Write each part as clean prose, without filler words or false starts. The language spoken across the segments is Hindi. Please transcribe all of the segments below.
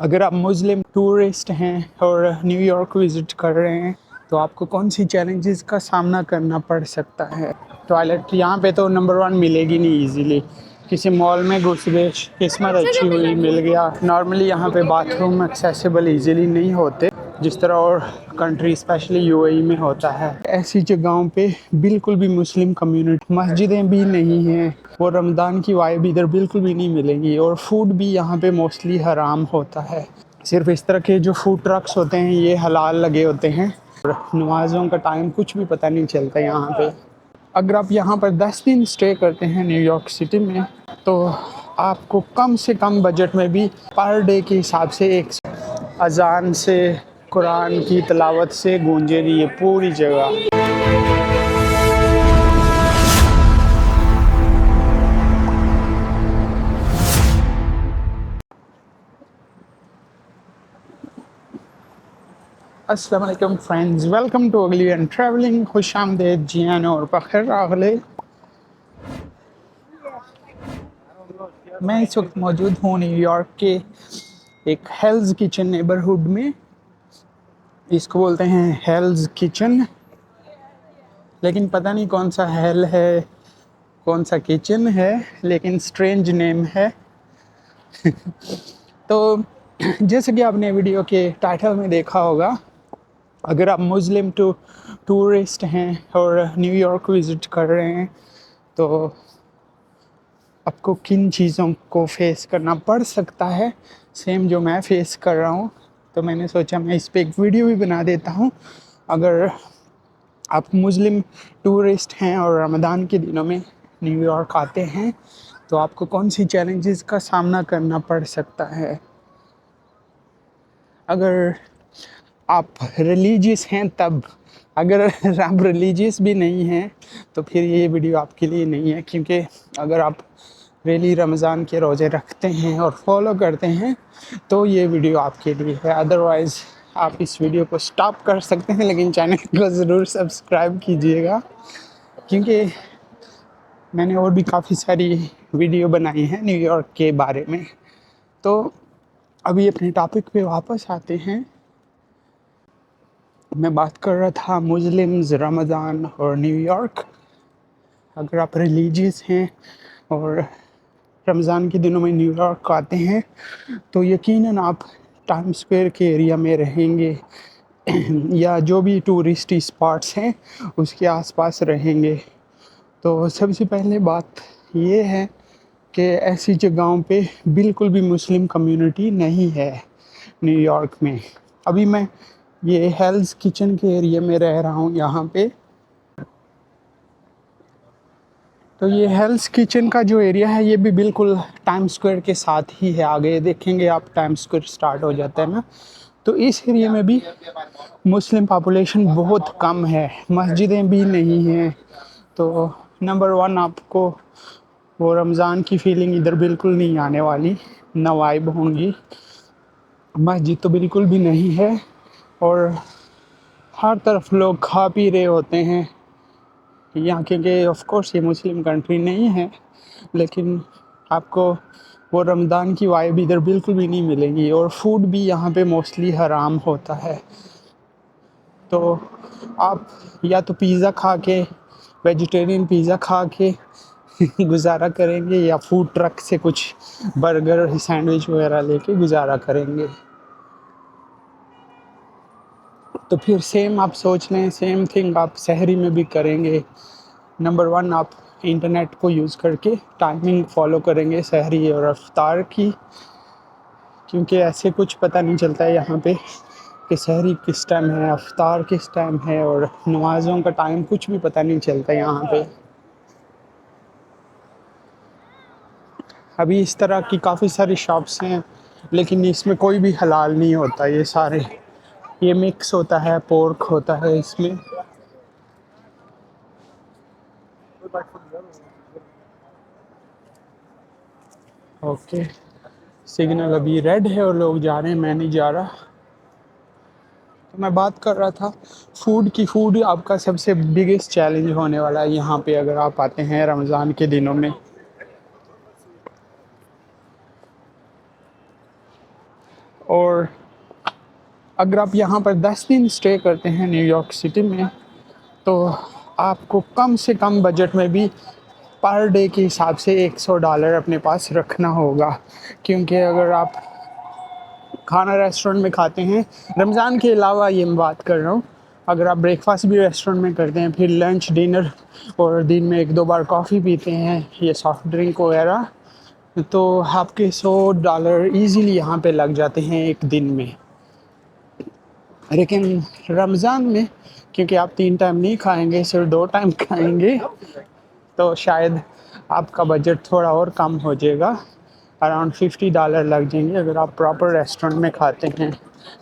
अगर आप मुस्लिम टूरिस्ट हैं और न्यूयॉर्क विज़िट कर रहे हैं तो आपको कौन सी चैलेंजेस का सामना करना पड़ सकता है। टॉयलेट यहाँ पे तो नंबर वन मिलेगी नहीं इजीली। किसी मॉल में घुस गए, किस्मत अच्छी हुई मिल गया। नॉर्मली यहाँ पे बाथरूम एक्सेसिबल इजीली नहीं होते जिस तरह और कंट्री स्पेशली यूएई में होता है। ऐसी जगहों पे बिल्कुल भी मुस्लिम कम्युनिटी, मस्जिदें भी नहीं हैं और रमज़ान की वाइब इधर बिल्कुल भी नहीं मिलेगी। और फूड भी यहाँ पे मोस्टली हराम होता है। सिर्फ इस तरह के जो फूड ट्रक्स होते हैं ये हलाल लगे होते हैं और नमाज़ों का टाइम कुछ भी पता नहीं चलता यहाँ पे। अगर आप यहाँ पर 10 दिन स्टे करते हैं न्यूयॉर्क सिटी में तो आपको कम से कम बजट में भी पर डे के हिसाब से एक अजान से कुरान की तिलावत से गूंजेगी ये पूरी जगह। अस्सलाम वालेकुम फ्रेंड्स, वेलकम टू अगली एंड ट्रैवलिंग। खुश आमदेद, जियान और बखैर आगले। मैं इस वक्त मौजूद हूँ न्यूयॉर्क के एक हेल्स किचन नेबरहुड में। इसको बोलते हैं हेल्स किचन, लेकिन पता नहीं कौन सा हेल है कौन सा किचन है, लेकिन स्ट्रेंज नेम है। तो जैसे कि आपने वीडियो के टाइटल में देखा होगा, अगर आप मुस्लिम टूरिस्ट हैं और न्यूयॉर्क विज़िट कर रहे हैं तो आपको किन चीज़ों को फेस करना पड़ सकता है, सेम जो मैं फेस कर रहा हूँ। तो मैंने सोचा मैं इस पे एक वीडियो भी बना देता हूँ। अगर आप मुस्लिम टूरिस्ट हैं और रमज़ान के दिनों में न्यूयॉर्क आते हैं तो आपको कौन सी चैलेंजेस का सामना करना पड़ सकता है। अगर आप रिलीजियस हैं तब, अगर आप रिलीजियस भी नहीं हैं तो फिर ये वीडियो आपके लिए नहीं है, क्योंकि अगर आप रियली रमज़ान के रोज़े रखते हैं और फॉलो करते हैं तो ये वीडियो आपके लिए है। अदरवाइज़ आप इस वीडियो को स्टॉप कर सकते हैं, लेकिन चैनल को ज़रूर सब्सक्राइब कीजिएगा, क्योंकि मैंने और भी काफ़ी सारी वीडियो बनाई हैं न्यूयॉर्क के बारे में। तो अभी अपने टॉपिक पे वापस आते हैं। मैं बात कर रहा था मुस्लिम्स, रमज़ान और न्यूयॉर्क। अगर आप रिलीजियस हैं और रमज़ान के दिनों में न्यूयॉर्क आते हैं तो यकीनन आप टाइम स्क्वायर के एरिया में रहेंगे या जो भी टूरिस्ट स्पॉट्स हैं उसके आसपास रहेंगे। तो सबसे पहले बात ये है कि ऐसी जगहों पे बिल्कुल भी मुस्लिम कम्युनिटी नहीं है न्यूयॉर्क में। अभी मैं ये हेल्स किचन के एरिया में रह रहा हूँ यहाँ पे। तो ये हेल्स किचन का जो एरिया है ये भी बिल्कुल टाइम स्क्वायर के साथ ही है। आगे देखेंगे आप टाइम स्क्वायर स्टार्ट हो जाता है ना, तो इस एरिया में भी मुस्लिम पॉपुलेशन बहुत कम है, मस्जिदें भी नहीं हैं। तो नंबर वन आपको वो रमज़ान की फीलिंग इधर बिल्कुल नहीं आने वाली, ना वाइब होंगी। मस्जिद तो बिल्कुल भी नहीं है और हर तरफ लोग खा पी रहे होते हैं यहाँ, क्योंकि ऑफ कोर्स ये मुस्लिम कंट्री नहीं है, लेकिन आपको वो रमज़ान की वाइब इधर बिल्कुल भी नहीं मिलेगी। और फूड भी यहाँ पे मोस्टली हराम होता है। तो आप या तो पिज़्ज़ा खा के, वेजिटेरियन पिज़्ज़ा खा के गुजारा करेंगे, या फूड ट्रक से कुछ बर्गर सैंडविच वगैरह लेके गुजारा करेंगे। तो फिर सेम आप सोच लें, सेम थिंग आप सहरी में भी करेंगे। नंबर वन, आप इंटरनेट को यूज़ करके टाइमिंग फॉलो करेंगे सहरी और अफ्तार की, क्योंकि ऐसे कुछ पता नहीं चलता है यहाँ पे कि सहरी किस टाइम है, अफ्तार किस टाइम है, और नमाज़ों का टाइम कुछ भी पता नहीं चलता यहाँ पे। अभी इस तरह की काफ़ी सारी शॉप्स हैं, लेकिन इसमें कोई भी हलाल नहीं होता। ये सारे ये मिक्स होता है, पोर्क होता है इसमें। ओके, सिग्नल अभी रेड है और लोग जा रहे हैं, मैं नहीं जा रहा। तो मैं बात कर रहा था फूड की। फूड आपका सबसे बिगेस्ट चैलेंज होने वाला है यहाँ पे अगर आप आते हैं रमज़ान के दिनों में। और अगर आप यहाँ पर 10 दिन स्टे करते हैं न्यूयॉर्क सिटी में, तो आपको कम से कम बजट में भी पर डे के हिसाब से $100 अपने पास रखना होगा। क्योंकि अगर आप खाना रेस्टोरेंट में खाते हैं, रमज़ान के अलावा ये मैं बात कर रहा हूँ, अगर आप ब्रेकफास्ट भी रेस्टोरेंट में करते हैं, फिर लंच, डिनर और दिन में 1-2 बार कॉफ़ी पीते हैं या सॉफ्ट ड्रिंक वगैरह, तो आपके $100 ईज़िली यहाँ पे लग जाते हैं एक दिन में। लेकिन रमज़ान में क्योंकि आप 3 टाइम नहीं खाएँगे, सिर्फ 2 टाइम खाएँगे, तो शायद आपका बजट थोड़ा और कम हो जाएगा। अराउंड $50 लग जाएंगे अगर आप प्रॉपर रेस्टोरेंट में खाते हैं।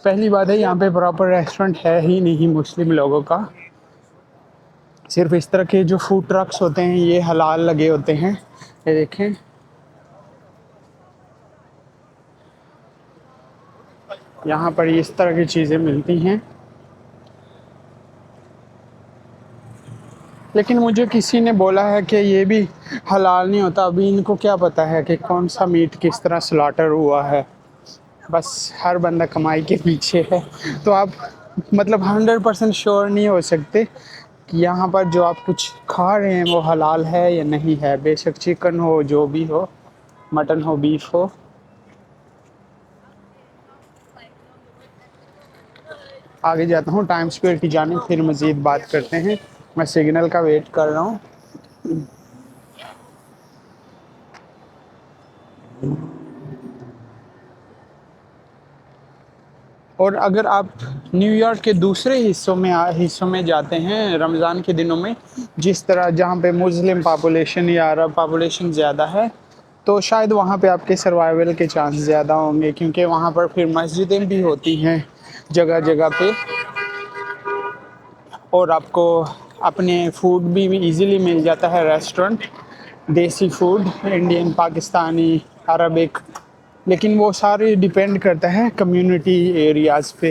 पहली बात है, यहाँ पे प्रॉपर रेस्टोरेंट है ही नहीं मुस्लिम लोगों का। सिर्फ इस तरह के जो फूड ट्रक्स होते हैं ये हलाल लगे होते हैं। ये देखें, यहाँ पर इस तरह की चीज़ें मिलती हैं। लेकिन मुझे किसी ने बोला है कि ये भी हलाल नहीं होता। अभी इनको क्या पता है कि कौन सा मीट किस तरह स्लॉटर हुआ है। बस हर बंदा कमाई के पीछे है। तो आप मतलब 100% श्योर नहीं हो सकते कि यहाँ पर जो आप कुछ खा रहे हैं वो हलाल है या नहीं है। बेशक चिकन हो, जो भी हो, मटन हो, बीफ हो। आगे जाता हूँ टाइम स्क्वायर की जानिब, फिर मज़ीद बात करते हैं। मैं सिग्नल का वेट कर रहा हूँ। और अगर आप न्यूयॉर्क के दूसरे हिस्सों में जाते हैं रमज़ान के दिनों में, जिस तरह जहाँ पे मुस्लिम पॉपुलेशन या अरब पॉपुलेशन ज़्यादा है, तो शायद वहाँ पे आपके सर्वाइवल के चांस ज़्यादा होंगे। क्योंकि वहाँ पर फिर मस्जिदें भी होती हैं जगह जगह पे, और आपको अपने फूड भी इजीली मिल जाता है रेस्टोरेंट, देसी फूड, इंडियन, पाकिस्तानी, अरबिक। लेकिन वो सारे डिपेंड करता है कम्युनिटी एरियाज़ पे।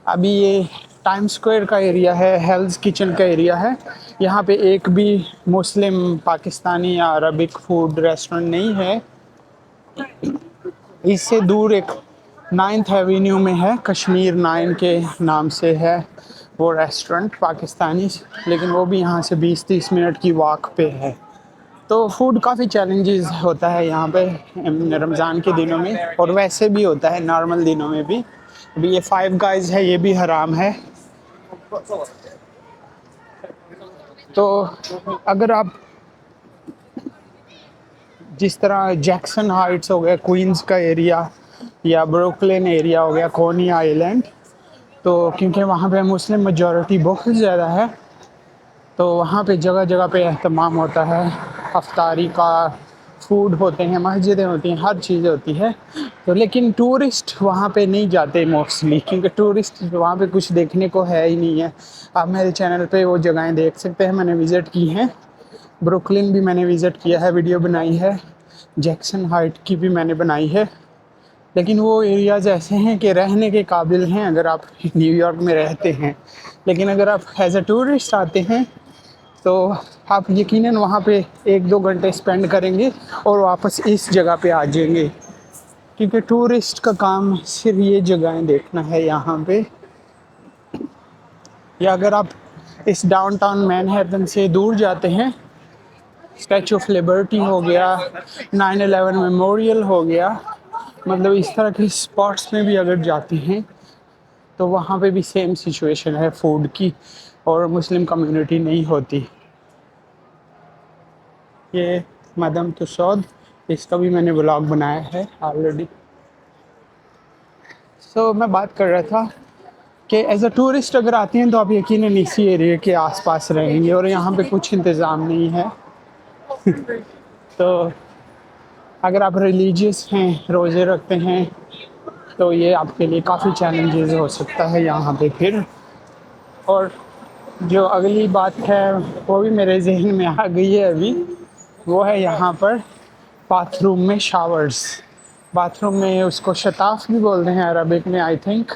अभी ये टाइम स्क्वायर का एरिया है, हेल्स किचन का एरिया है। यहाँ पे एक भी मुस्लिम, पाकिस्तानी या अरबिक फूड रेस्टोरेंट नहीं है। इससे दूर एक 9th एवेन्यू में है, कश्मीर 9 के नाम से है वो रेस्टोरेंट पाकिस्तानी, लेकिन वो भी यहाँ से 20-30 मिनट की वॉक पे है। तो फूड काफ़ी चैलेंजेस होता है यहाँ पे रमज़ान के दिनों में, और वैसे भी होता है नॉर्मल दिनों में भी। अभी ये फाइव गाइज है, ये भी हराम है। तो अगर आप जिस तरह जैक्सन हाइट्स हो गया, क्वींस का एरिया, या ब्रुकलिन एरिया हो गया, कोनी आइलैंड, तो क्योंकि वहाँ पे मुस्लिम मेजॉरिटी बहुत ज़्यादा है, तो वहाँ पे जगह जगह पे एहतमाम होता है, अफ्तारी का, फूड होते हैं, मस्जिदें होती हैं, हर चीज़ होती है। तो लेकिन टूरिस्ट वहाँ पे नहीं जाते मोस्टली, क्योंकि टूरिस्ट वहाँ पे कुछ देखने को है ही नहीं है। आप मेरे चैनल पे वो जगहें देख सकते हैं, मैंने विज़िट की हैं। ब्रुकलिन भी मैंने विज़िट किया है, वीडियो बनाई है। जैक्सन हाइट की भी मैंने बनाई है। लेकिन वो एरियाज़ ऐसे हैं कि रहने के काबिल हैं अगर आप न्यूयॉर्क में रहते हैं। लेकिन अगर आप एज अ टूरिस्ट आते हैं, तो आप यकीनन वहाँ पे 1-2 घंटे स्पेंड करेंगे और वापस इस जगह पे आ जाएंगे। क्योंकि टूरिस्ट का काम सिर्फ ये जगहें देखना है यहाँ पे। या अगर आप इस डाउनटाउन मैनहट्टन से दूर जाते हैं, स्टैचू ऑफ लिबर्टी हो गया, 9/11 मेमोरियल हो गया, मतलब इस तरह के स्पॉट्स में भी अगर जाते हैं, तो वहाँ पे भी सेम सिचुएशन है फूड की, और मुस्लिम कम्युनिटी नहीं होती। ये मदम तुसौद, इसका भी मैंने व्लॉग बनाया है ऑलरेडी। सो मैं बात कर रहा था कि एज अ टूरिस्ट अगर आते हैं तो आप यकीनन इसी एरिया के आसपास रहेंगे, और यहाँ पे कुछ इंतज़ाम नहीं है। तो अगर आप रिलीजियस हैं, रोज़े रखते हैं, तो ये आपके लिए काफ़ी चैलेंजेस हो सकता है यहाँ पे फिर। और जो अगली बात है वो भी मेरे जहन में आ गई है अभी, वो है यहाँ पर बाथरूम में शावर्स। बाथरूम में उसको शताफ भी बोलते हैं अरबिक में, आई थिंक।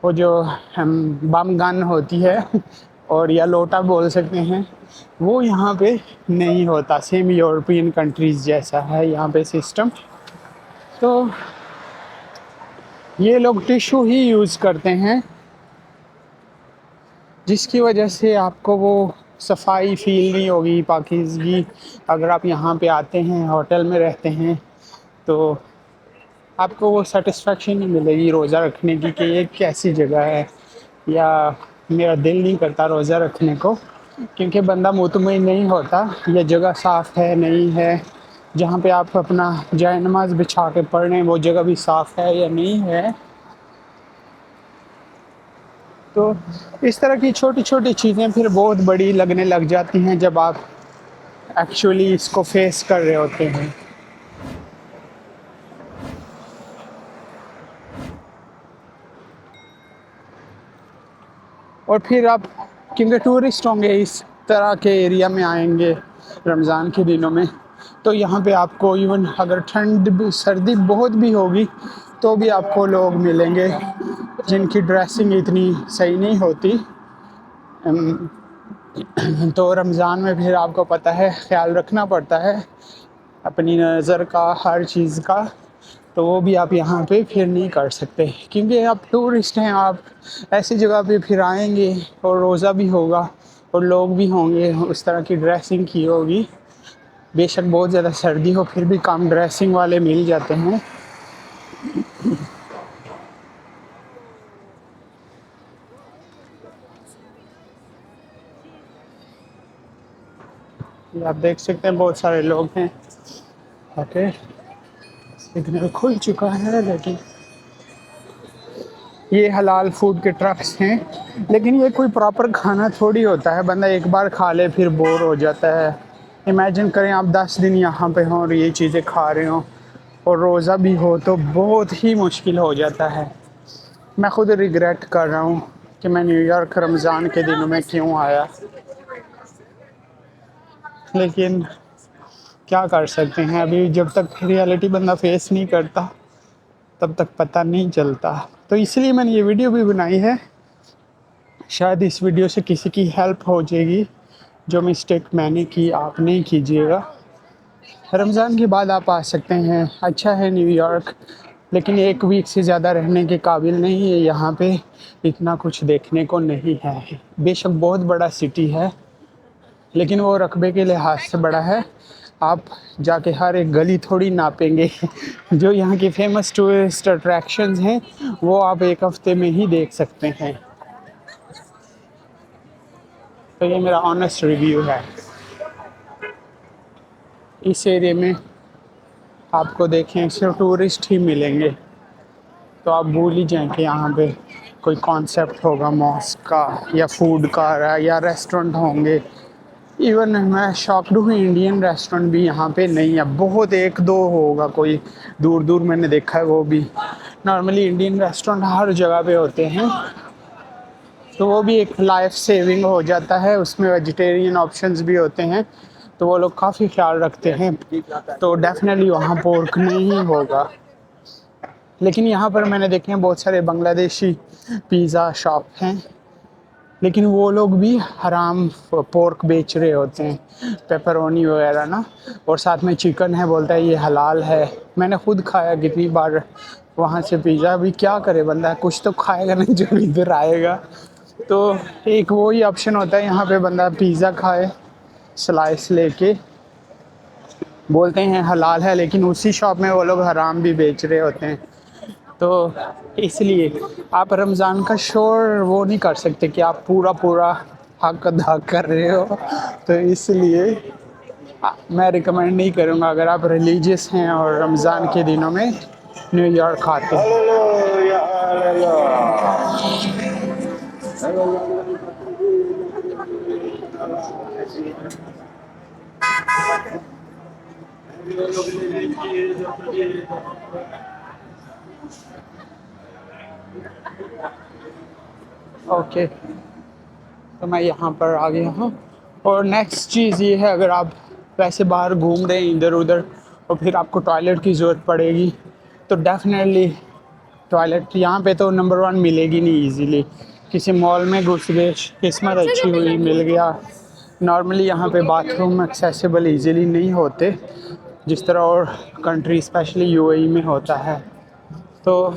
वो जो हम बम गन होती है, और या लोटा बोल सकते हैं, वो यहाँ पे नहीं होता। सेम यूरोपियन कंट्रीज़ जैसा है यहाँ पे सिस्टम। तो ये लोग टिश्यू ही यूज़ करते हैं, जिसकी वजह से आपको वो सफाई फील नहीं होगी, पाकीज़गी। अगर आप यहाँ पे आते हैं, होटल में रहते हैं, तो आपको वो सेटिस्फेक्शन नहीं मिलेगी रोज़ा रखने की कि ये कैसी जगह है, या मेरा दिल नहीं करता रोज़ा रखने को, क्योंकि बंदा मुतमईन नहीं होता ये जगह साफ़ है नहीं है। जहाँ पे आप अपना जाए नमाज बिछा के पढ़ रहे हैं वो जगह भी साफ़ है या नहीं है। तो इस तरह की छोटी छोटी चीज़ें फिर बहुत बड़ी लगने लग जाती हैं जब आप एक्चुअली इसको फेस कर रहे होते हैं। और फिर आप, क्योंकि टूरिस्ट होंगे इस तरह के एरिया में आएंगे रमज़ान के दिनों में, तो यहाँ पे आपको इवन अगर ठंड भी सर्दी बहुत भी होगी तो भी आपको लोग मिलेंगे जिनकी ड्रेसिंग इतनी सही नहीं होती। तो रमज़ान में फिर आपको पता है ख्याल रखना पड़ता है अपनी नज़र का, हर चीज़ का। तो वो भी आप यहाँ पे फिर नहीं कर सकते, क्योंकि आप टूरिस्ट हैं। आप ऐसी जगह पे फिर आएंगे और रोज़ा भी होगा और लोग भी होंगे, उस तरह की ड्रेसिंग की होगी। बेशक बहुत ज़्यादा सर्दी हो फिर भी कम ड्रेसिंग वाले मिल जाते हैं। ये आप देख सकते हैं बहुत सारे लोग हैं। ओके, सिग्नल खुल चुका है, लेकिन ये हलाल फूड के ट्रक्स हैं, लेकिन ये कोई प्रॉपर खाना थोड़ी होता है। बंदा एक बार खा ले फिर बोर हो जाता है। इमेजिन करें आप 10 दिन यहाँ पे हों और ये चीज़ें खा रहे हों और रोज़ा भी हो, तो बहुत ही मुश्किल हो जाता है। मैं खुद रिग्रेट कर रहा हूँ कि मैं न्यूयॉर्क रमज़ान के दिनों में क्यों आया, लेकिन क्या कर सकते हैं। अभी जब तक रियलिटी बंदा फेस नहीं करता तब तक पता नहीं चलता। तो इसलिए मैंने ये वीडियो भी बनाई है, शायद इस वीडियो से किसी की हेल्प हो जाएगी। जो मिस्टेक मैंने की आप नहीं कीजिएगा। रमज़ान के बाद आप आ सकते हैं, अच्छा है न्यूयॉर्क, लेकिन एक वीक से ज़्यादा रहने के काबिल नहीं है। यहाँ पे इतना कुछ देखने को नहीं है। बेशक बहुत बड़ा सिटी है, लेकिन वो रकबे के लिहाज से बड़ा है। आप जाके हर एक गली थोड़ी नापेंगे। जो यहाँ की फेमस टूरिस्ट अट्रैक्शंस हैं वो आप एक हफ्ते में ही देख सकते हैं। तो ये मेरा ऑनेस्ट रिव्यू है। इस एरिया में आपको देखें सिर्फ टूरिस्ट ही मिलेंगे, तो आप भूल ही जाएं कि यहाँ पे कोई कॉन्सेप्ट होगा मॉस्क का या फूड का या रेस्टोरेंट होंगे। इवन मैं शॉक्ड हूँ, इंडियन रेस्टोरेंट भी यहाँ पे नहीं है। बहुत एक दो होगा कोई, दूर दूर मैंने देखा है, वो भी नॉर्मली इंडियन रेस्टोरेंट हर जगह पे होते हैं। तो वो भी एक लाइफ सेविंग हो जाता है, उसमें वेजिटेरियन ऑप्शंस भी होते हैं, तो वो लोग काफ़ी ख्याल रखते हैं। तो डेफिनेटली वहाँ पोर्क नहीं होगा। लेकिन यहाँ पर मैंने देखे हैं बहुत सारे बांग्लादेशी पिज़्ज़ा शॉप हैं, लेकिन वो लोग भी हराम पोर्क बेच रहे होते हैं, पेपरोनी वगैरह ना, और साथ में चिकन है, बोलता है ये हलाल है। मैंने खुद खाया कितनी बार वहाँ से पिज़्ज़ा। भी क्या करे बंदा, कुछ तो खाएगा नहीं जो इधर आएगा। तो एक वो ही ऑप्शन होता है यहाँ पे, बंदा पिज़्ज़ा खाए स्लाइस लेके, बोलते हैं हलाल है, लेकिन उसी शॉप में वो लोग हराम भी बेच रहे होते हैं। तो इसलिए आप रमज़ान का शोर वो नहीं कर सकते कि आप पूरा पूरा हक अदा कर रहे हो। तो इसलिए मैं रिकमेंड नहीं करूँगा अगर आप रिलीजियस हैं और रमज़ान के दिनों में न्यूयॉर्क आते हैं। ओके, तो मैं यहाँ पर आ गया हूँ। और नेक्स्ट चीज़ ये है, अगर आप वैसे बाहर घूम रहे हैं इधर उधर और फिर आपको टॉयलेट की ज़रूरत पड़ेगी, तो डेफिनेटली टॉयलेट यहाँ पे तो नंबर 1 मिलेगी नहीं इजीली। किसी मॉल में घुस गए, किस्मत अच्छी हुई मिल गया। नॉर्मली यहाँ पे बाथरूम एक्सेसिबल इजीली नहीं होते जिस तरह और कंट्री स्पेशली यूएई में होता है। तो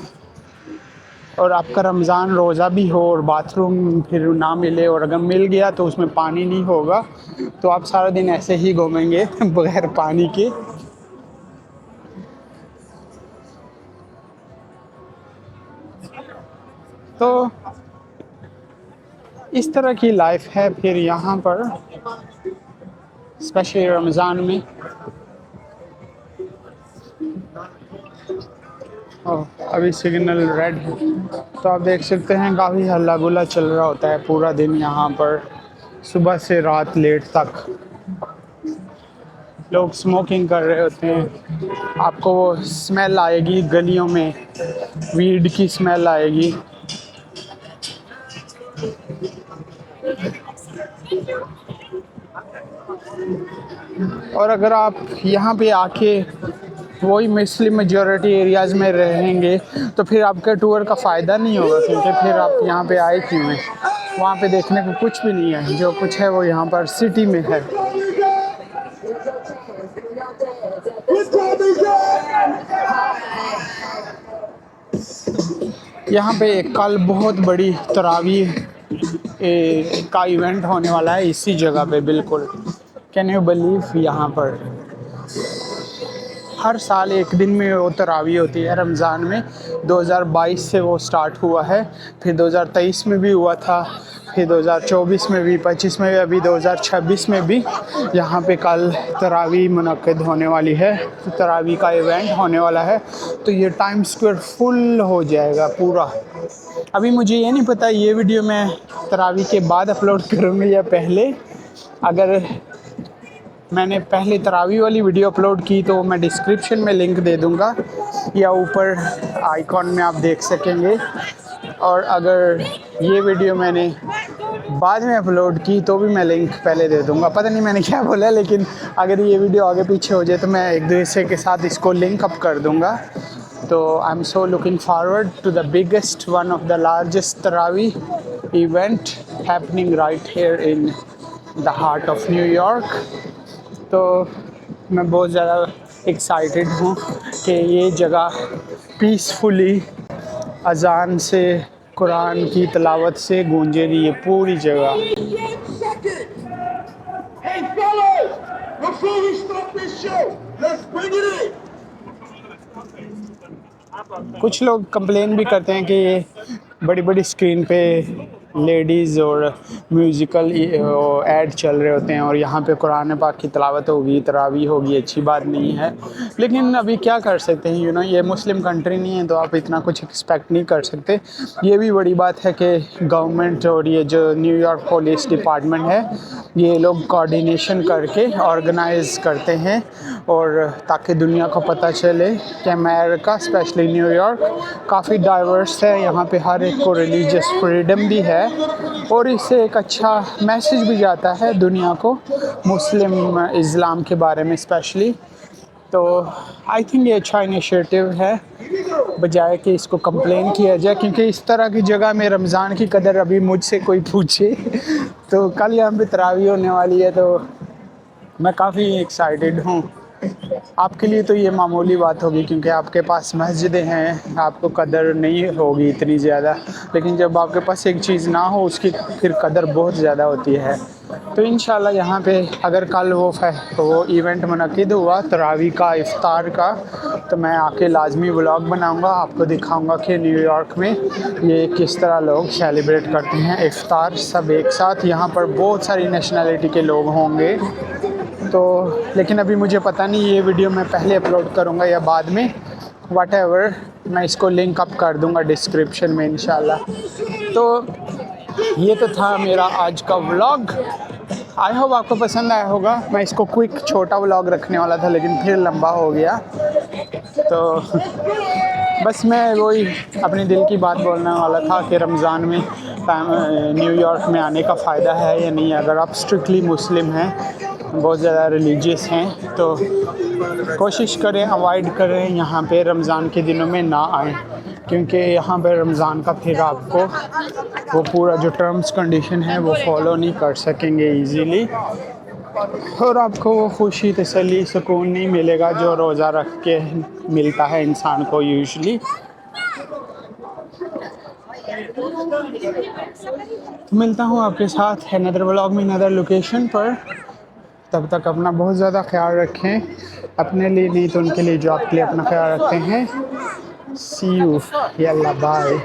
और आपका रमज़ान रोज़ा भी हो और बाथरूम फिर ना मिले, और अगर मिल गया तो उसमें पानी नहीं होगा, तो आप सारा दिन ऐसे ही घूमेंगे बगैर पानी के। तो इस तरह की लाइफ है फिर यहाँ पर, स्पेशली रमज़ान में। अभी सिग्नल रेड है, तो आप देख सकते हैं काफ़ी हल्ला गुल्ला चल रहा होता है पूरा दिन यहाँ पर, सुबह से रात लेट तक। लोग स्मोकिंग कर रहे होते हैं, आपको वो स्मेल आएगी गलियों में, वीड की स्मेल आएगी। और अगर आप यहाँ पे आके वही मुस्लिम मेजॉरिटी एरियाज़ में रहेंगे तो फिर आपका टूर का फ़ायदा नहीं होगा, क्योंकि फिर आप यहाँ पे आए क्यों हैं? वहाँ पे देखने को कुछ भी नहीं है, जो कुछ है वो यहाँ पर सिटी में है। यहाँ पे कल बहुत बड़ी तरावीह का इवेंट होने वाला है इसी जगह पे बिल्कुल। कैन यू बिलीव, यहाँ पर हर साल एक दिन में वो तरावी होती है रमज़ान में। 2022 से वो स्टार्ट हुआ है, फिर 2023 में भी हुआ था, फिर 2024 में भी, 25 में भी, अभी 2026 में भी यहाँ पे कल तरावी मुनक्किद होने वाली है, तो तरावी का इवेंट होने वाला है। तो ये टाइम स्क्वायर फुल हो जाएगा पूरा। अभी मुझे ये नहीं पता ये वीडियो मैं तरावी के बाद अपलोड करूँगा या पहले। अगर मैंने पहले तरावी वाली वीडियो अपलोड की तो मैं डिस्क्रिप्शन में लिंक दे दूँगा, या ऊपर आइकॉन में आप देख सकेंगे। और अगर ये वीडियो मैंने बाद में अपलोड की तो भी मैं लिंक पहले दे दूँगा। पता नहीं मैंने क्या बोला, लेकिन अगर ये वीडियो आगे पीछे हो जाए तो मैं एक दूसरे के साथ इसको लिंक अप कर दूँगा। तो I am so looking forward to the biggest one of the largest तरावी event happening right here in the heart of New York. तो मैं बहुत ज़्यादा एक्साइटेड हूँ कि ये जगह पीसफुली अज़ान से, कुरान की तिलावत से गूंजेगी ये पूरी जगह। कुछ लोग कंप्लेन भी करते हैं कि ये बड़ी बड़ी स्क्रीन पे लेडीज़ और म्यूज़िकल ऐड चल रहे होते हैं और यहाँ पे कुरान पाक की तिलावत होगी, तरावी होगी, अच्छी बात नहीं है। लेकिन अभी क्या कर सकते हैं, ये मुस्लिम कंट्री नहीं है तो आप इतना कुछ एक्सपेक्ट नहीं कर सकते। ये भी बड़ी बात है कि गवर्नमेंट और ये जो न्यूयॉर्क पुलिस डिपार्टमेंट है, ये लोग कोऑर्डिनेशन करके ऑर्गेनाइज़ करते हैं, और ताकि दुनिया को पता चले कि अमेरिका स्पेशली न्यूयॉर्क काफ़ी डाइवर्स है, यहाँ पे हर एक को रिलीजियस फ्रीडम भी है, और इससे एक अच्छा मैसेज भी जाता है दुनिया को मुस्लिम इस्लाम के बारे में स्पेशली। तो आई थिंक ये अच्छा इनिशिएटिव है, बजाय कि इसको कंप्लेन किया जाए, क्योंकि इस तरह की जगह में रमज़ान की कदर अभी मुझसे कोई पूछे तो कल यहाँ पे तरावी होने वाली है, तो मैं काफ़ी एक्साइटेड हूँ। आपके लिए तो ये मामूली बात होगी क्योंकि आपके पास मस्जिदें हैं, आपको कदर नहीं होगी इतनी ज़्यादा, लेकिन जब आपके पास एक चीज़ ना हो उसकी फिर कदर बहुत ज़्यादा होती है। तो इंशाल्लाह यहाँ पे अगर कल वो इवेंट मुनक्किद हुआ तरावी का, इफ्तार का, तो मैं आके लाजमी व्लॉग बनाऊँगा, आपको दिखाऊँगा कि न्यूयॉर्क में ये किस तरह लोग सेलिब्रेट करते हैं इफ्तार सब एक साथ। यहाँ पर बहुत सारी नेशनलिटी के लोग होंगे, तो लेकिन अभी मुझे पता नहीं ये वीडियो मैं पहले अपलोड करूँगा या बाद में, व्हाटएवर, मैं इसको लिंक अप कर दूँगा डिस्क्रिप्शन में इंशाल्लाह। तो ये तो था मेरा आज का व्लॉग, आई होप आपको पसंद आया होगा। मैं इसको क्विक छोटा व्लॉग रखने वाला था लेकिन फिर लंबा हो गया, तो बस मैं वही अपने दिल की बात बोलने वाला था कि रमज़ान में न्यूयॉर्क में आने का फ़ायदा है या नहीं। अगर आप स्ट्रिक्टली मुस्लिम हैं, बहुत ज़्यादा रिलीजियस हैं, तो कोशिश करें अवॉइड करें यहाँ पे रमज़ान के दिनों में ना आएँ, क्योंकि यहाँ पे रमज़ान का फिर आपको वो पूरा जो टर्म्स कंडीशन है वो फॉलो नहीं कर सकेंगे ईज़िली, और आपको वो खुशी, तसल्ली, सुकून नहीं मिलेगा जो रोज़ा रख के मिलता है इंसान को यूजुअली। तो मिलता हूँ आपके साथ अनदर व्लॉग में अनदर लोकेशन पर। तब तक अपना बहुत ज़्यादा ख्याल रखें, अपने लिए नहीं तो उनके लिए जो आपके लिए अपना ख्याल रखते हैं। सी यू, यल्ला बाय।